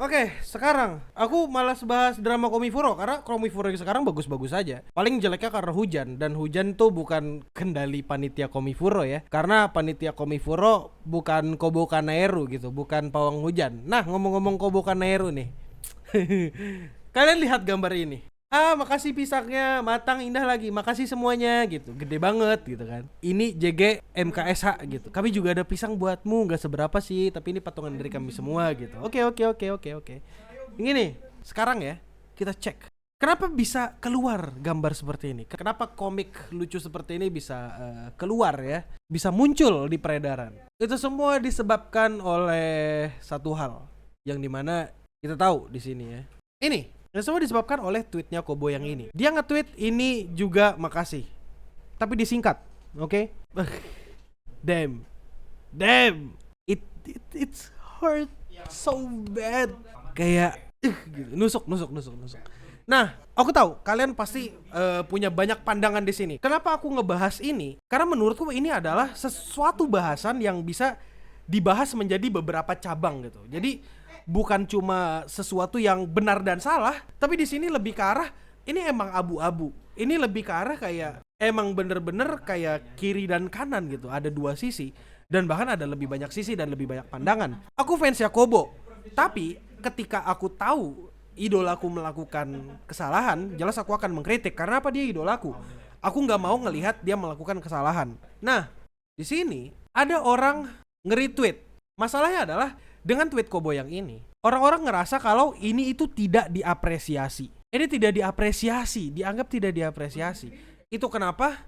Oke, sekarang aku malas bahas drama Komifuro karena Komifuro yang sekarang bagus-bagus aja. Paling jeleknya karena hujan, dan hujan tuh bukan kendali panitia Komifuro ya. Karena panitia Komifuro bukan Kobo Kanaeru gitu, bukan pawang hujan. Nah, ngomong-ngomong Kobo Kanaeru nih. Kalian lihat gambar ini. Makasih pisangnya, matang indah lagi. Makasih semuanya gitu. Gede banget gitu kan. Ini JG MKSH gitu. Kami juga ada pisang buatmu, enggak seberapa sih, tapi ini patungan dari kami semua gitu. Oke. Ini nih, sekarang ya kita cek. Kenapa bisa keluar gambar seperti ini? Kenapa komik lucu seperti ini bisa keluar ya? Bisa muncul di peredaran. Itu semua disebabkan oleh satu hal yang dimana kita tahu di sini ya. Ini semua disebabkan oleh tweetnya Kobo yang ini. Dia nge-tweet ini juga makasih, tapi disingkat, oke? Damn, it's hurt so bad. Kayak gitu. Nusuk. Nah, aku tahu kalian pasti punya banyak pandangan di sini. Kenapa aku ngebahas ini? Karena menurutku ini adalah sesuatu bahasan yang bisa dibahas menjadi beberapa cabang gitu. Jadi bukan cuma sesuatu yang benar dan salah, tapi di sini lebih ke arah ini emang abu-abu. Ini lebih ke arah kayak emang bener-bener kayak kiri dan kanan gitu. Ada dua sisi dan bahkan ada lebih banyak sisi dan lebih banyak pandangan. Aku fansnya Kobo, tapi ketika aku tahu idolaku melakukan kesalahan, jelas aku akan mengkritik. Karena apa? Dia idolaku. Aku nggak mau ngelihat dia melakukan kesalahan. Nah, di sini ada orang nge-retweet. Masalahnya adalah dengan tweet Kobo yang ini, orang-orang ngerasa kalau ini itu tidak diapresiasi. Ini tidak diapresiasi, dianggap tidak diapresiasi. Itu kenapa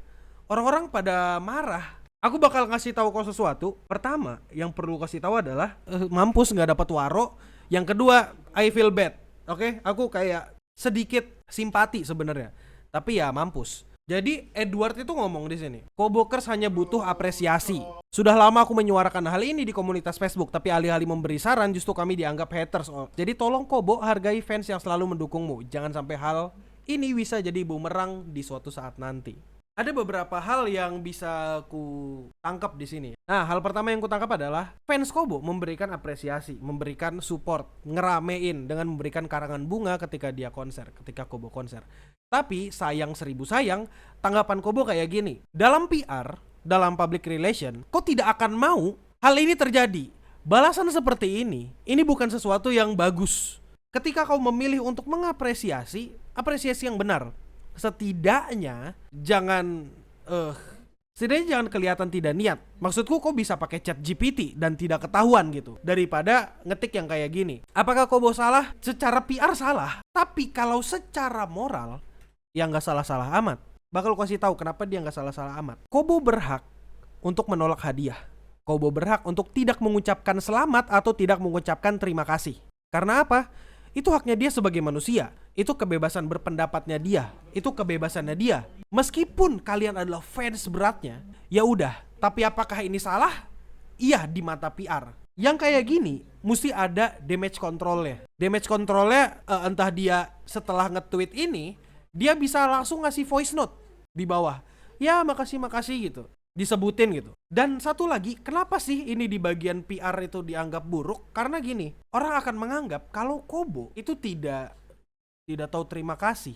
orang-orang pada marah. Aku bakal ngasih tahu kau sesuatu. Pertama, yang perlu kasih tahu adalah mampus nggak dapat waro. Yang kedua, I feel bad. Oke, aku kayak sedikit simpati sebenarnya. Tapi ya mampus. Jadi Edward itu ngomong di sini, Kobokers hanya butuh apresiasi. Sudah lama aku menyuarakan hal ini di komunitas Facebook, tapi alih-alih memberi saran justru kami dianggap haters. Jadi tolong Kobo, hargai fans yang selalu mendukungmu. Jangan sampai hal ini bisa jadi bumerang di suatu saat nanti. Ada beberapa hal yang bisa ku tangkap di sini. Nah, hal pertama yang ku tangkap adalah fans Kobo memberikan apresiasi, memberikan support, ngeramein dengan memberikan karangan bunga ketika dia konser, ketika Kobo konser. Tapi sayang seribu sayang, tanggapan Kobo kayak gini. Dalam PR, dalam public relation, kau tidak akan mau hal ini terjadi. Balasan seperti ini bukan sesuatu yang bagus. Ketika kau memilih untuk mengapresiasi, apresiasi yang benar. Setidaknya jangan kelihatan tidak niat. Maksudku kau bisa pakai chat GPT dan tidak ketahuan gitu, daripada ngetik yang kayak gini. Apakah Kobo salah? Secara PR salah. Tapi kalau secara moral, ya gak salah-salah amat. Bakal kasih tahu kenapa dia gak salah-salah amat. Kobo berhak untuk menolak hadiah. Kobo berhak untuk tidak mengucapkan selamat atau tidak mengucapkan terima kasih. Karena apa? Itu haknya dia sebagai manusia. Itu kebebasan berpendapatnya dia. Itu kebebasannya dia. Meskipun kalian adalah fans beratnya, ya udah. Tapi apakah ini salah? Iya, di mata PR. Yang kayak gini mesti ada damage controlnya. Damage controlnya entah dia setelah nge-tweet ini, dia bisa langsung ngasih voice note di bawah. Ya makasih gitu, disebutin gitu. Dan satu lagi, kenapa sih ini di bagian PR itu dianggap buruk? Karena gini, orang akan menganggap kalau Kobo itu tidak tahu terima kasih.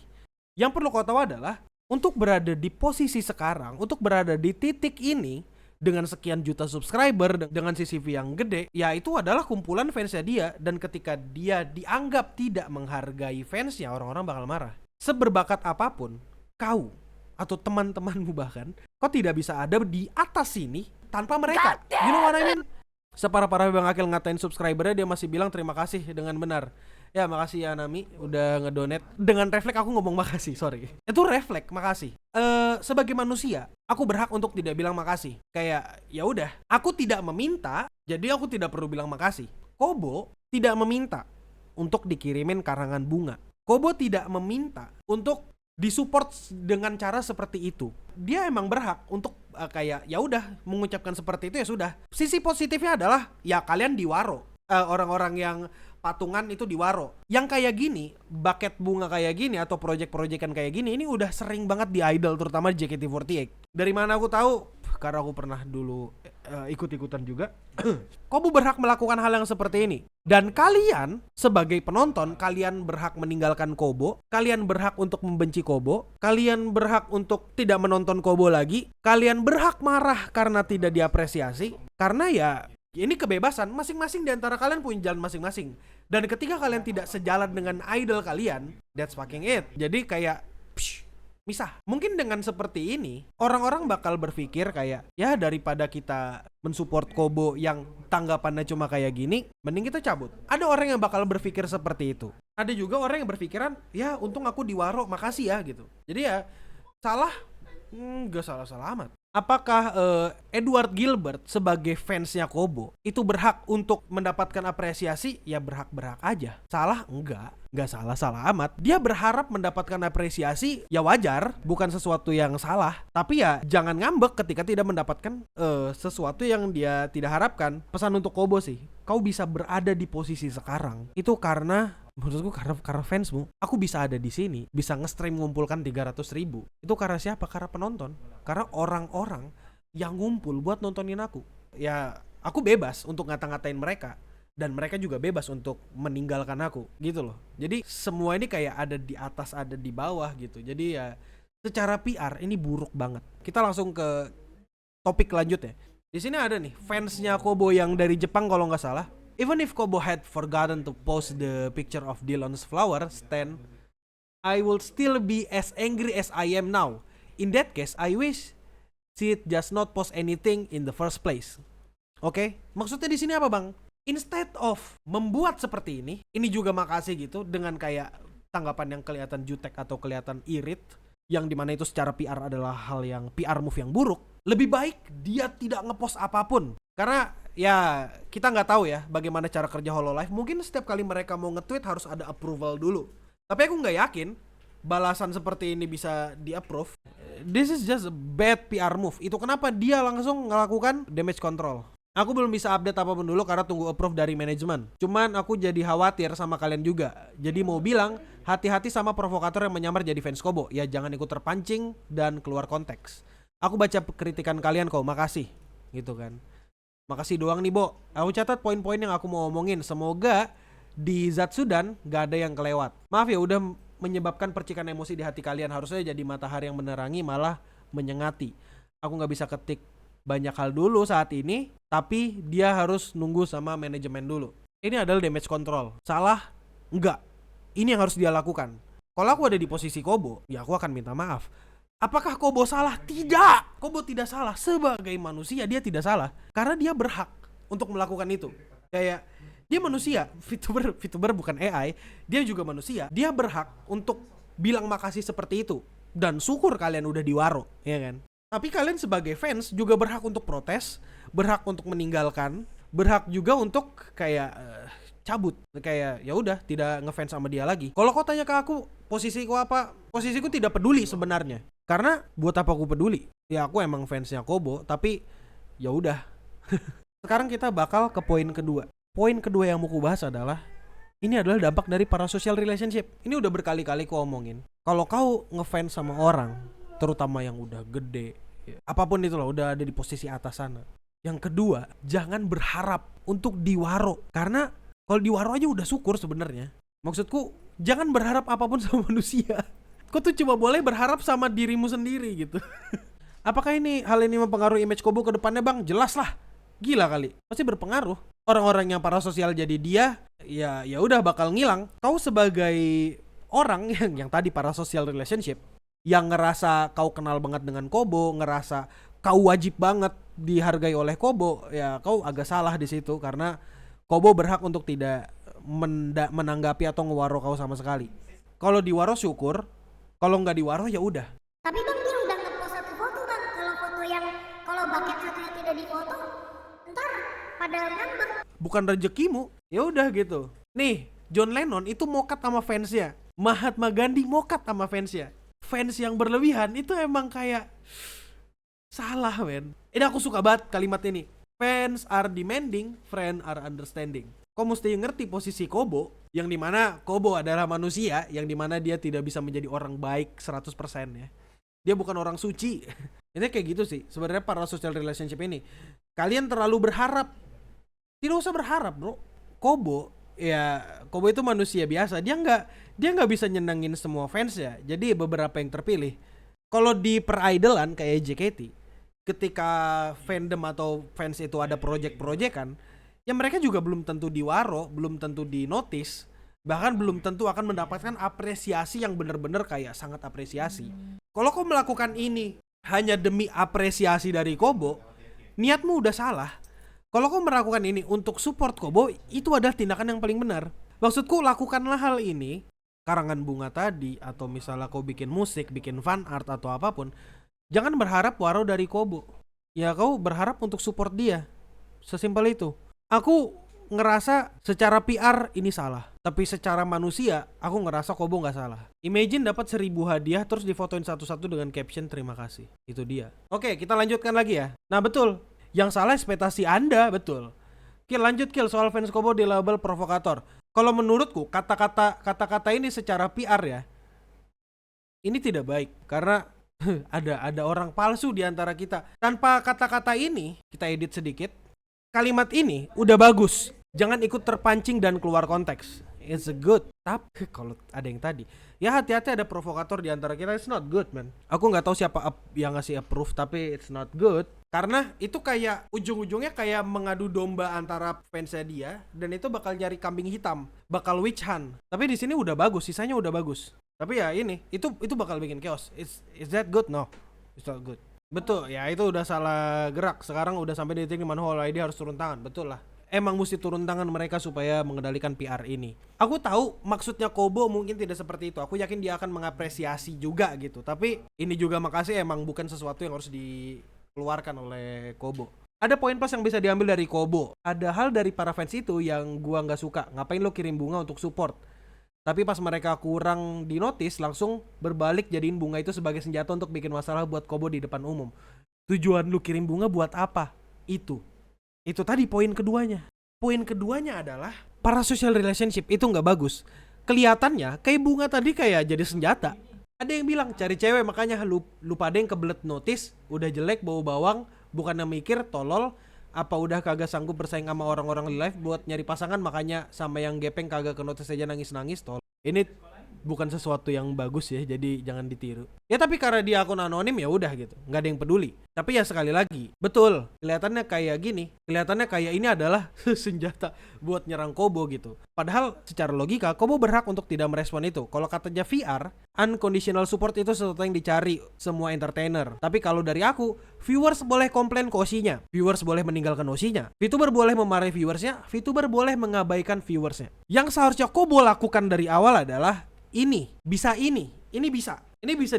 Yang perlu kau tahu adalah untuk berada di posisi sekarang, untuk berada di titik ini dengan sekian juta subscriber, dengan CCV yang gede, ya itu adalah kumpulan fansnya dia. Dan ketika dia dianggap tidak menghargai fansnya, orang-orang bakal marah. Seberbakat apapun kau atau teman-temanmu bahkan, kau tidak bisa ada di atas sini tanpa mereka. You know what I mean? Separah-parah Bang Akil ngatain subscribernya, dia masih bilang terima kasih dengan benar. Ya makasih ya Nami udah ngedonate. Dengan refleks aku ngomong makasih, sorry. Itu refleks makasih. Sebagai manusia, aku berhak untuk tidak bilang makasih. Kayak ya udah, aku tidak meminta, jadi aku tidak perlu bilang makasih. Kobo tidak meminta untuk dikirimin karangan bunga. Kobo tidak meminta untuk disupport dengan cara seperti itu. Dia emang berhak untuk kayak ya udah mengucapkan seperti itu, ya sudah. Sisi positifnya adalah ya kalian diwaro. Orang-orang yang patungan itu diwaro. Yang kayak gini, bucket bunga kayak gini atau project-projectan kayak gini, ini udah sering banget di idol, terutama JKT48. Dari mana aku tahu? karena aku pernah dulu ikut-ikutan juga. Kobo berhak melakukan hal yang seperti ini. Dan kalian sebagai penonton, kalian berhak meninggalkan Kobo, kalian berhak untuk membenci Kobo, kalian berhak untuk tidak menonton Kobo lagi, kalian berhak marah karena tidak diapresiasi. Karena ya ini kebebasan, masing-masing di antara kalian punya jalan masing-masing. Dan ketika kalian tidak sejalan dengan idol kalian, that's fucking it. Jadi kayak misah. Mungkin dengan seperti ini orang-orang bakal berpikir kayak, ya daripada kita mensupport Kobo yang tanggapannya cuma kayak gini, mending kita cabut. Ada orang yang bakal berpikir seperti itu. Ada juga orang yang berpikiran, ya untung aku diwaro, makasih ya gitu. Jadi ya salah, nggak salah-salah amat. Apakah Edward Gilbert sebagai fansnya Kobo itu berhak untuk mendapatkan apresiasi? Ya berhak-berhak aja. Salah? Enggak salah-salah amat. Dia berharap mendapatkan apresiasi, ya wajar, bukan sesuatu yang salah. Tapi ya jangan ngambek ketika tidak mendapatkan sesuatu yang dia tidak harapkan. Pesan untuk Kobo sih, kau bisa berada di posisi sekarang itu karena menurutku karena fansmu. Aku bisa ada di sini, bisa nge-stream ngumpulkan 300.000. Itu karena siapa? Karena penonton. Karena orang-orang yang ngumpul buat nontonin aku. Ya, aku bebas untuk ngata-ngatain mereka. Dan mereka juga bebas untuk meninggalkan aku, gitu loh. Jadi semua ini kayak ada di atas, ada di bawah gitu. Jadi ya secara PR ini buruk banget. Kita langsung ke topik lanjutnya. Di sini ada nih fansnya Kobo yang dari Jepang kalau nggak salah. Even if Kobo had forgotten to post the picture of Dillon's flower stand, I will still be as angry as I am now. In that case, I wish she'd just not post anything in the first place. Oke, maksudnya di sini apa bang? Instead of membuat seperti ini juga makasih gitu dengan kayak tanggapan yang kelihatan jutek atau kelihatan irit, yang dimana itu secara PR adalah hal yang PR move yang buruk. Lebih baik dia tidak ngepost apapun. Karena ya kita nggak tahu ya bagaimana cara kerja Hololive. Mungkin setiap kali mereka mau nge-tweet harus ada approval dulu. Tapi aku nggak yakin balasan seperti ini bisa di-approve. This is just a bad PR move. Itu kenapa dia langsung melakukan damage control. Aku belum bisa update apapun dulu karena tunggu approve dari manajemen. Cuman aku jadi khawatir sama kalian juga. Jadi mau bilang hati-hati sama provokator yang menyamar jadi fans Kobo. Ya jangan ikut terpancing dan keluar konteks. Aku baca kritikan kalian kok, makasih. Gitu kan. Makasih doang nih Bo. Aku catat poin-poin yang aku mau omongin. Semoga di Zatsudan gak ada yang kelewat. Maaf ya udah menyebabkan percikan emosi di hati kalian. Harusnya jadi matahari yang menerangi malah menyengati. Aku gak bisa ketik banyak hal dulu saat ini, tapi dia harus nunggu sama manajemen dulu. Ini adalah damage control. Salah? Enggak. Ini yang harus dia lakukan. Kalau aku ada di posisi Kobo, ya aku akan minta maaf. Apakah Kobo salah? Tidak. Kobo tidak salah. Sebagai manusia dia tidak salah. Karena dia berhak untuk melakukan itu. Kayak dia manusia. VTuber bukan AI. Dia juga manusia. Dia berhak untuk bilang makasih seperti itu. Dan syukur kalian udah diwaro, ya kan? Tapi kalian sebagai fans juga berhak untuk protes, berhak untuk meninggalkan, berhak juga untuk kayak cabut, kayak ya udah tidak ngefans sama dia lagi. Kalau kau tanya ke aku, posisiku apa? Posisiku tidak peduli sebenarnya. Karena buat apa aku peduli? Ya aku emang fansnya Kobo, tapi ya udah. Sekarang kita bakal ke poin kedua. Poin kedua yang mau ku bahas adalah ini adalah dampak dari parasocial relationship. Ini udah berkali-kali ku omongin. Kalau kau ngefans sama orang, terutama yang udah gede, apapun itu loh, udah ada di posisi atas sana. Yang kedua, jangan berharap untuk diwaro. Karena kalau diwaro aja udah syukur sebenarnya. Maksudku, jangan berharap apapun sama manusia. Kau tuh cuma boleh berharap sama dirimu sendiri gitu. Apakah hal ini mempengaruhi image Kobo ke depannya bang? Jelas lah. Gila kali. Pasti berpengaruh. Orang-orang yang parasosial jadi dia, ya udah bakal ngilang. Kau sebagai orang yang tadi parasocial relationship, yang ngerasa kau kenal banget dengan Kobo, ngerasa kau wajib banget dihargai oleh Kobo, ya kau agak salah di situ karena Kobo berhak untuk tidak menanggapi atau ngewaro kau sama sekali. Kalau diwaro syukur, kalau nggak diwaro ya udah. Tapi bang dia udah ngepost satu foto bang, kalau bucket satunya tidak difoto, ntar pada ngambek. Bukan rezekimu, ya udah gitu. Nih, John Lennon itu mokat sama fansnya, Mahatma Gandhi mokat sama fansnya. Fans yang berlebihan itu emang kayak salah men. Ini aku suka banget kalimat ini. Fans are demanding, friends are understanding. Kau mesti ngerti posisi Kobo, yang dimana Kobo adalah manusia, yang dimana dia tidak bisa menjadi orang baik 100% ya. dia bukan orang suci. Ini kayak gitu sih sebenarnya para social relationship ini. Kalian terlalu berharap. Tidak usah berharap, bro. Kobo itu manusia biasa. Dia nggak bisa nyenengin semua fans ya. Jadi beberapa yang terpilih. Kalau di peridolan kayak JKT, ketika fandom atau fans itu ada project-projectan, ya mereka juga belum tentu diwaro, belum tentu di notice, bahkan belum tentu akan mendapatkan apresiasi yang benar-benar kayak sangat apresiasi. Kalau kau melakukan ini hanya demi apresiasi dari Kobo, niatmu udah salah. Kalau kau melakukan ini untuk support Kobo, itu adalah tindakan yang paling benar. Maksudku, lakukanlah hal ini, karangan bunga tadi, atau misalnya kau bikin musik, bikin fan art atau apapun, jangan berharap waro dari Kobo. Ya kau berharap untuk support dia. Sesimpel itu. Aku ngerasa secara PR ini salah, tapi secara manusia aku ngerasa Kobo nggak salah. Imagine dapat 1000 hadiah terus difotoin satu-satu dengan caption terima kasih. Itu dia. Oke, kita lanjutkan lagi ya. Nah betul, yang salah ekspektasi Anda, betul. Lanjut soal fans Kobo di label provokator. Kalau menurutku kata-kata ini secara PR ya, ini tidak baik karena ada orang palsu di antara kita. Tanpa kata-kata ini, kita edit sedikit. Kalimat ini udah bagus. Jangan ikut terpancing dan keluar konteks. It's good. Tapi kalau ada yang tadi, ya hati-hati ada provokator di antara kita. It's not good, man. Aku nggak tahu siapa yang ngasih approve, tapi it's not good. Karena itu kayak ujung-ujungnya kayak mengadu domba antara fansnya dia, dan itu bakal nyari kambing hitam, bakal witch hunt. Tapi di sini udah bagus, sisanya udah bagus. Tapi ya ini, itu bakal bikin chaos. Is that good? No, it's not good. Betul, ya itu udah salah gerak. Sekarang udah sampai di titik dimana Whole ID harus turun tangan, betul lah. Emang mesti turun tangan mereka supaya mengendalikan PR ini. Aku tahu maksudnya Kobo mungkin tidak seperti itu. Aku yakin dia akan mengapresiasi juga gitu. Tapi ini juga makasih emang bukan sesuatu yang harus dikeluarkan oleh Kobo. Ada poin plus yang bisa diambil dari Kobo. Ada hal dari para fans itu yang gua nggak suka. Ngapain lo kirim bunga untuk support? Tapi pas mereka kurang di notice, langsung berbalik jadiin bunga itu sebagai senjata untuk bikin masalah buat Kobo di depan umum. Tujuan lu kirim bunga buat apa? Itu tadi poin keduanya. Poin keduanya adalah para social relationship itu nggak bagus. Kelihatannya kayak bunga tadi kayak jadi senjata. Ada yang bilang cari cewek makanya lu pada yang kebelet notice, udah jelek bau bawang, bukannya mikir tolol, apa udah kagak sanggup bersaing sama orang-orang di live buat nyari pasangan makanya sama yang gepeng kagak ke notice aja nangis-nangis tolol. Ini bukan sesuatu yang bagus ya, jadi jangan ditiru. Ya tapi karena dia akun anonim ya udah gitu, nggak ada yang peduli. Tapi ya sekali lagi, betul, kelihatannya kayak gini, kelihatannya kayak ini adalah senjata buat nyerang Kobo gitu. Padahal secara logika Kobo berhak untuk tidak merespon itu. Kalau katanya VR, unconditional support itu sesuatu yang dicari semua entertainer. Tapi kalau dari aku, viewers boleh komplain ke OC-nya, viewers boleh meninggalkan OC-nya, VTuber boleh memarahi viewersnya, VTuber boleh mengabaikan viewersnya. Yang seharusnya Kobo lakukan dari awal adalah ini bisa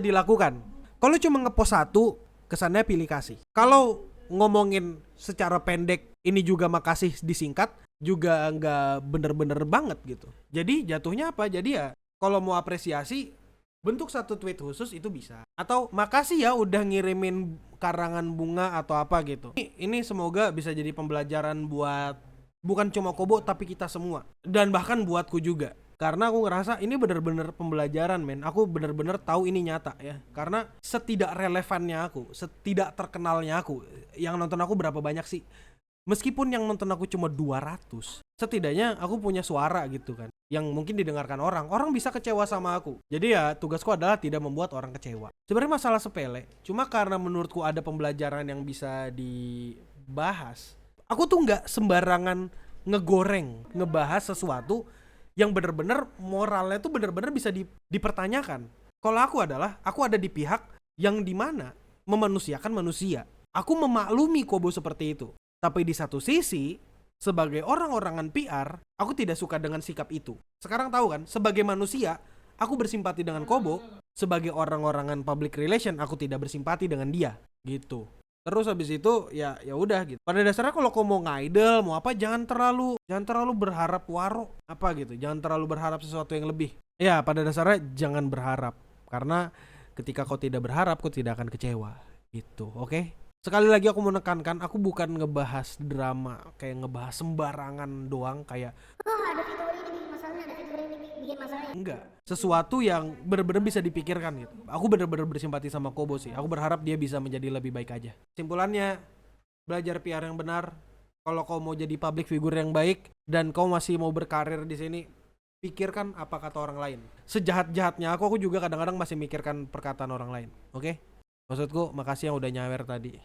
dilakukan. Kalau cuma ngepost satu, kesannya pilih kasih. Kalau ngomongin secara pendek, ini juga makasih disingkat, juga nggak bener-bener banget gitu. Jadi jatuhnya apa? Jadi ya kalau mau apresiasi, bentuk satu tweet khusus itu bisa. Atau makasih ya udah ngirimin karangan bunga atau apa gitu. Ini semoga bisa jadi pembelajaran buat bukan cuma Kobo tapi kita semua. Dan bahkan buatku juga. Karena aku ngerasa ini bener-bener pembelajaran men. Aku bener-bener tahu ini nyata ya. Karena setidak relevannya aku, setidak terkenalnya aku, yang nonton aku berapa banyak sih? Meskipun yang nonton aku cuma 200, setidaknya aku punya suara gitu kan, yang mungkin didengarkan orang. Orang bisa kecewa sama aku. Jadi ya tugasku adalah tidak membuat orang kecewa. Sebenarnya masalah sepele, cuma karena menurutku ada pembelajaran yang bisa dibahas. Aku tuh nggak sembarangan ngegoreng, ngebahas sesuatu yang bener-bener moralnya tuh bener-bener bisa dipertanyakan. Kalau aku ada di pihak yang dimana memanusiakan manusia. Aku memaklumi Kobo seperti itu. Tapi di satu sisi, sebagai orang-orangan PR, aku tidak suka dengan sikap itu. Sekarang tahu kan, sebagai manusia, aku bersimpati dengan Kobo. Sebagai orang-orangan public relation, aku tidak bersimpati dengan dia. Gitu. Terus habis itu ya udah gitu. Pada dasarnya kalau kau mau ngidol, mau apa jangan terlalu berharap waro apa gitu. Jangan terlalu berharap sesuatu yang lebih. Ya, pada dasarnya jangan berharap. Karena ketika kau tidak berharap, kau tidak akan kecewa. Gitu, oke? Sekali lagi aku mau menekankan, aku bukan ngebahas drama, kayak ngebahas sembarangan doang kayak ada fitur ini nih, masalahnya ada fitur ini nih, bikin bikin masalah. Enggak, sesuatu yang bener-bener bisa dipikirkan gitu. Aku bener-bener bersimpati sama Kobo sih. Aku berharap dia bisa menjadi lebih baik aja. Simpulannya, belajar PR yang benar. Kalau kau mau jadi public figure yang baik dan kau masih mau berkarir di sini, pikirkan apa kata orang lain. Sejahat-jahatnya aku juga kadang-kadang masih mikirkan perkataan orang lain. Oke? Maksudku, makasih yang udah nyawer tadi.